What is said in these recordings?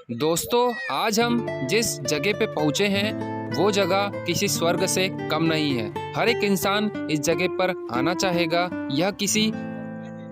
दोस्तों, आज हम जिस जगह पे पहुँचे हैं वो जगह किसी स्वर्ग से कम नहीं है। हर एक इंसान इस जगह पर आना चाहेगा। यह किसी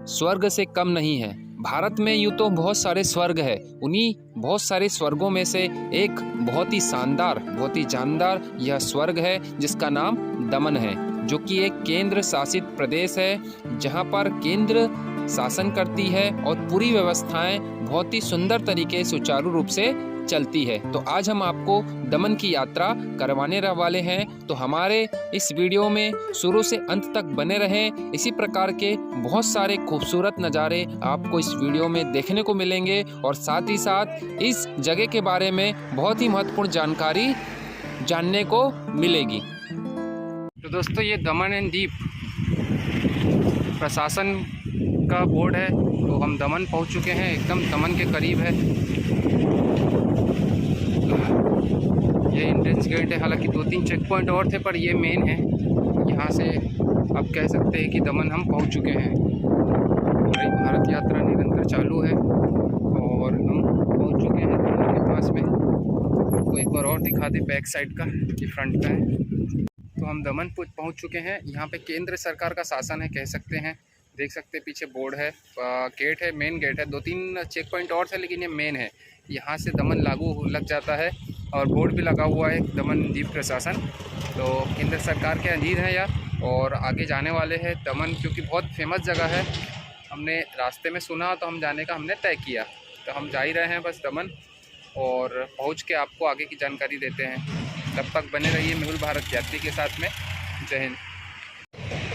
स्वर्ग से कम नहीं है। भारत में यूँ तो बहुत सारे स्वर्ग है, उन्हीं बहुत सारे स्वर्गों में से एक बहुत ही शानदार, बहुत ही जानदार यह स्वर्ग है जिसका नाम दमन है, जो कि एक केंद्र शासित प्रदेश है जहाँ पर केंद्र शासन करती है और पूरी व्यवस्थाएं बहुत ही सुंदर तरीके सुचारू रूप से चलती है। तो आज हम आपको दमन की यात्रा करवाने वाले हैं, तो हमारे इस वीडियो में शुरू से अंत तक बने रहें। इसी प्रकार के बहुत सारे खूबसूरत नज़ारे आपको इस वीडियो में देखने को मिलेंगे और साथ ही साथ इस जगह के बारे में बहुत ही महत्वपूर्ण जानकारी जानने को मिलेगी। तो दोस्तों, ये दमन एंड दीव प्रशासन का बोर्ड है। तो हम दमन पहुंच चुके हैं, एकदम दमन के करीब है। ये एंट्रेंस गेट है, हालांकि 2-3 चेक पॉइंट और थे पर ये मेन है। यहाँ से अब कह सकते हैं कि दमन हम पहुंच चुके हैं। हमारी भारत यात्रा निरंतर चालू है और हम पहुंच चुके हैं दमन के पास में। आपको एक बार और दिखा दें बैक साइड का, ये फ्रंट का है। तो हम दमन पहुंच चुके हैं। यहाँ पे केंद्र सरकार का शासन है, कह सकते हैं। देख सकते हैं पीछे बोर्ड है, गेट है, मेन गेट है। 2-3 चेक पॉइंट और थे लेकिन ये मेन है। यहाँ से दमन लागू लग जाता है और बोर्ड भी लगा हुआ है, दमन द्वीप प्रशासन। तो केंद्र सरकार के अधीन है यह और आगे जाने वाले हैं दमन, क्योंकि बहुत फेमस जगह है। हमने रास्ते में सुना तो हम जाने का हमने तय किया, तो हम जा ही रहे हैं बस दमन, और पहुँच के आपको आगे की जानकारी देते हैं। तब तक बने रहिए मेहुल भारत यात्री के साथ में। जय हिंद।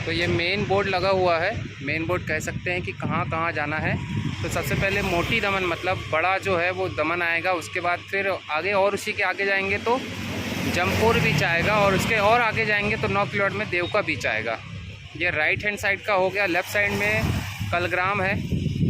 तो ये मेन बोर्ड लगा हुआ है, मेन बोर्ड कह सकते हैं कि कहाँ कहाँ जाना है। तो सबसे पहले मोटी दमन, मतलब बड़ा जो है वो दमन आएगा। उसके बाद फिर आगे और उसी के आगे जाएंगे तो जमपुर बीच आएगा, और उसके और आगे जाएंगे तो 9 किलोमीटर में देवका बीच आएगा। ये राइट हैंड साइड का हो गया। लेफ़्ट साइड में कलग्राम है,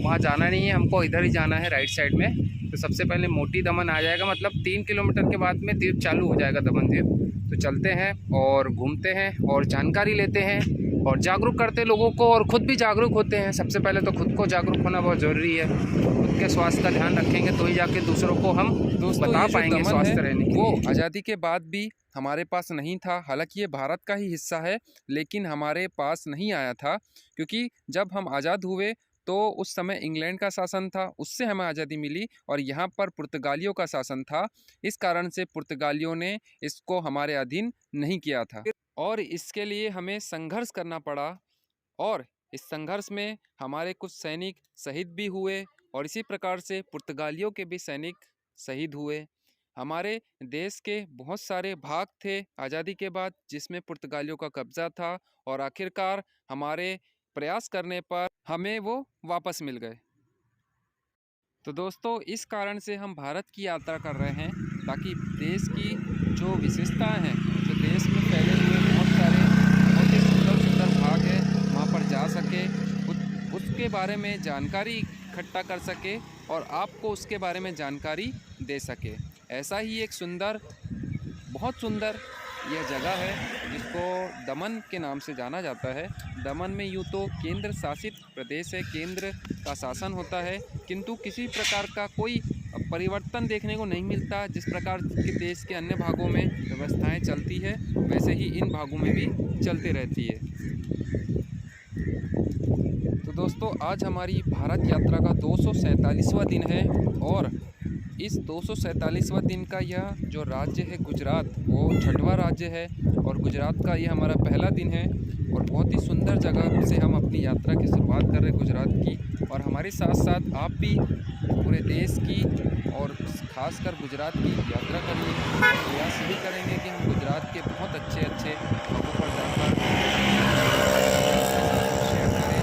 वहाँ जाना नहीं है हमको, इधर ही जाना है राइट साइड में। तो सबसे पहले मोटी दमन आ जाएगा, मतलब 3 किलोमीटर के बाद में द्वीप चालू हो जाएगा, दमन द्वीप। तो चलते हैं और घूमते हैं और जानकारी लेते हैं और जागरूक करते लोगों को, और ख़ुद भी जागरूक होते हैं। सबसे पहले तो खुद को जागरूक होना बहुत ज़रूरी है। खुद के स्वास्थ्य का ध्यान रखेंगे तो ही जाके दूसरों को हम बता पाएंगे स्वास्थ्य रहने के लिए। वो आज़ादी के बाद भी हमारे पास नहीं था। हालांकि ये भारत का ही हिस्सा है, लेकिन हमारे पास नहीं आया था, क्योंकि जब हम आज़ाद हुए तो उस समय इंग्लैंड का शासन था, उससे हमें आज़ादी मिली, और यहाँ पर पुर्तगालियों का शासन था। इस कारण से पुर्तगालियों ने इसको हमारे अधीन नहीं किया था और इसके लिए हमें संघर्ष करना पड़ा। और इस संघर्ष में हमारे कुछ सैनिक शहीद भी हुए और इसी प्रकार से पुर्तगालियों के भी सैनिक शहीद हुए। हमारे देश के बहुत सारे भाग थे आज़ादी के बाद जिसमें पुर्तगालियों का कब्ज़ा था, और आखिरकार हमारे प्रयास करने पर हमें वो वापस मिल गए। तो दोस्तों, इस कारण से हम भारत की यात्रा कर रहे हैं, ताकि देश की जो विशेषताएं हैं, जो देश में फैले हुए बहुत ही सुंदर सुंदर भाग है, वहाँ पर जा सके, उसके बारे में जानकारी इकट्ठा कर सके और आपको उसके बारे में जानकारी दे सके। ऐसा ही एक सुंदर, बहुत सुंदर यह जगह है जिसको दमन के नाम से जाना जाता है। दमन में यूँ तो केंद्र शासित प्रदेश है, केंद्र का शासन होता है, किंतु किसी प्रकार का कोई परिवर्तन देखने को नहीं मिलता। जिस प्रकार के देश के अन्य भागों में व्यवस्थाएं चलती है, वैसे ही इन भागों में भी चलती रहती है। तो दोस्तों, आज हमारी भारत यात्रा का 247वां दिन है, और इस 247वां दिन का यह जो राज्य है गुजरात, वो 6वां राज्य है, और गुजरात का ये हमारा पहला दिन है। और बहुत ही सुंदर जगह से हम अपनी यात्रा की शुरुआत कर रहे हैं गुजरात की, और हमारे साथ साथ आप भी पूरे देश की और ख़ासकर गुजरात की यात्रा करिए। प्रयास यही करेंगे कि हम गुजरात के बहुत अच्छे अच्छे भागों पर जाकर शेयर करें।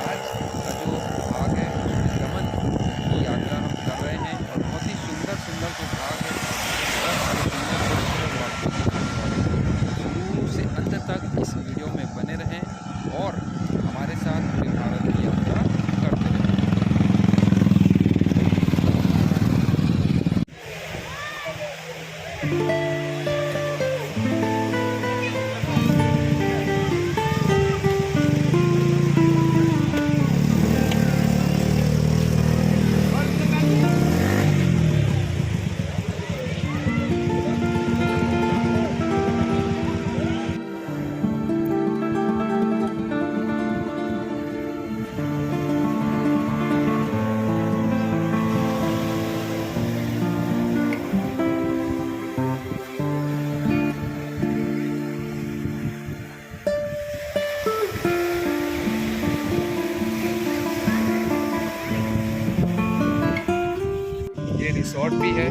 आज का जो भाग है दमन की यात्रा हम कर रहे हैं, और बहुत ही सुंदर सुंदर जो भाग है, शुरू से अंत तक इस वीडियो में बने रहें और हमारे साथ पूरे भारत की यात्रा करते रहें। ये रिसोर्ट भी है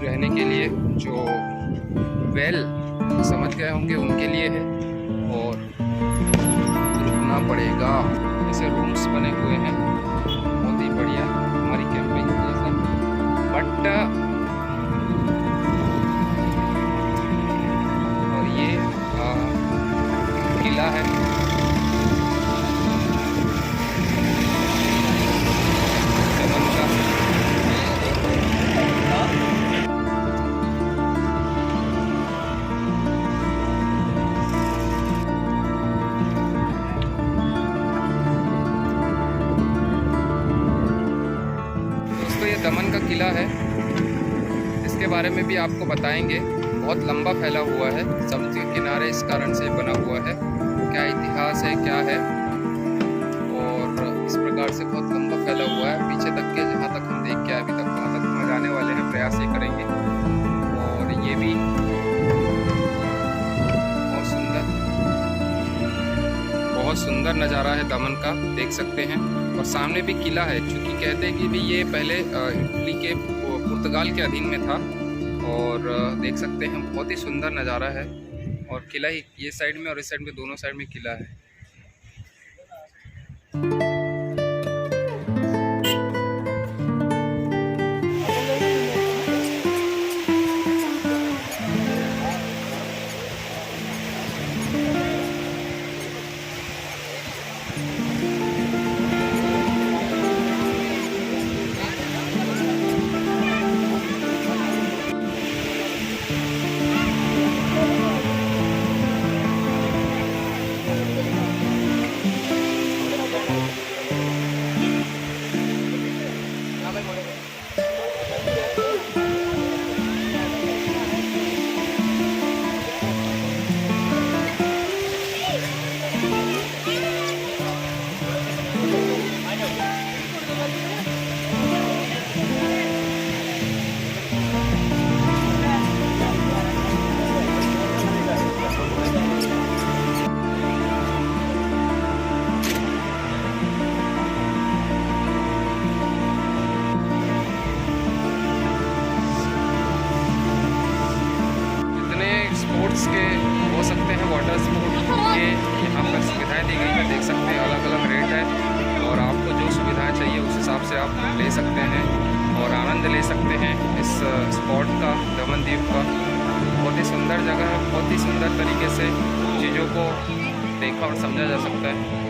रहने के लिए, जो वेल समझ गए होंगे उनके लिए है, और रुकना पड़ेगा। ऐसे रूम्स बने हुए हैं, बहुत ही बढ़िया, हमारी कैंपिंग जैसा। बट और ये किला है, दमन का। दोस्तों ये दमन का किला है, इसके बारे में भी आपको बताएंगे। बहुत लंबा फैला हुआ है, समुद्र के किनारे इस कारण से बना हुआ है। क्या इतिहास है, क्या है, और इस प्रकार से बहुत लंबा फैला हुआ है पीछे तक के। जहाँ तक हम देख के अभी तक वहाँ तक हम जाने वाले हैं, प्रयास ये करेंगे। और ये भी बहुत सुंदर नज़ारा है दमन का, देख सकते हैं। और सामने भी किला है, क्योंकि कहते हैं कि भी ये पहले इटली के पुर्तगाल के अधीन में था। और देख सकते हैं बहुत ही सुंदर नज़ारा है। और किला ही ये साइड में और इस साइड में, दोनों साइड में किला है। के हो सकते हैं वाटर स्पोर्ट के यहाँ पर सुविधाएं दी गई है, देख सकते हैं अलग अलग रेट है। और आपको जो सुविधाएं चाहिए उस हिसाब से आप ले सकते हैं और आनंद ले सकते हैं इस स्पॉट का, दमन द्वीप का। बहुत ही सुंदर जगह है, बहुत ही सुंदर तरीके से चीज़ों को देखा और समझा जा सकता है।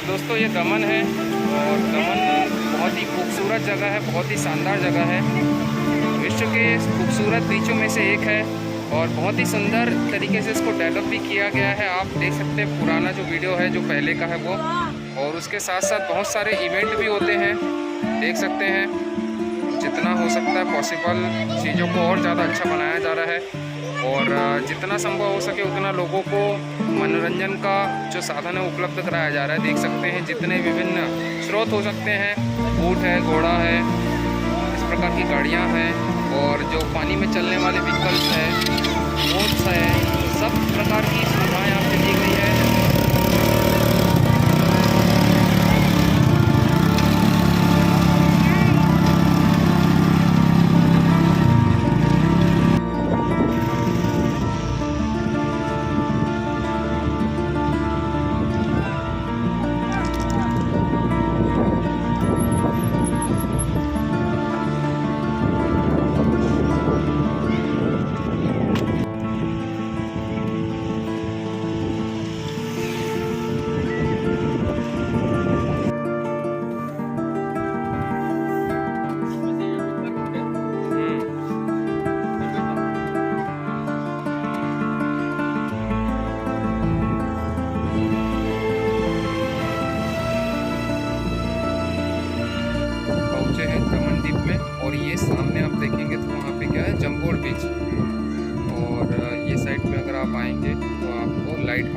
दोस्तों ये दमन है, और दमन बहुत ही खूबसूरत जगह है, बहुत ही शानदार जगह है। विश्व के खूबसूरत बीचों में से एक है और बहुत ही सुंदर तरीके से इसको डेवलप भी किया गया है। आप देख सकते हैं पुराना जो वीडियो है जो पहले का है वो, और उसके साथ साथ बहुत सारे इवेंट भी होते हैं, देख सकते हैं। जितना हो सकता है पॉसिबल चीज़ों को और ज़्यादा अच्छा बनाया जा रहा है, और जितना संभव हो सके उतना लोगों को मनोरंजन का जो साधन है उपलब्ध कराया जा रहा है। देख सकते हैं जितने विभिन्न स्रोत हो सकते हैं, ऊँट है, घोड़ा है, इस प्रकार की गाड़ियाँ हैं, और जो पानी में चलने वाले व्हीकल्स हैं, बोट्स हैं, सब प्रकार की सुविधाएँ यहाँ पे दी गई है।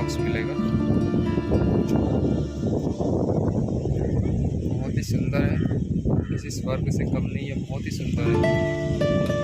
बॉक्स मिलेगा। बहुत ही सुंदर है, किसी स्वर्ग से कम नहीं है, बहुत ही सुंदर है।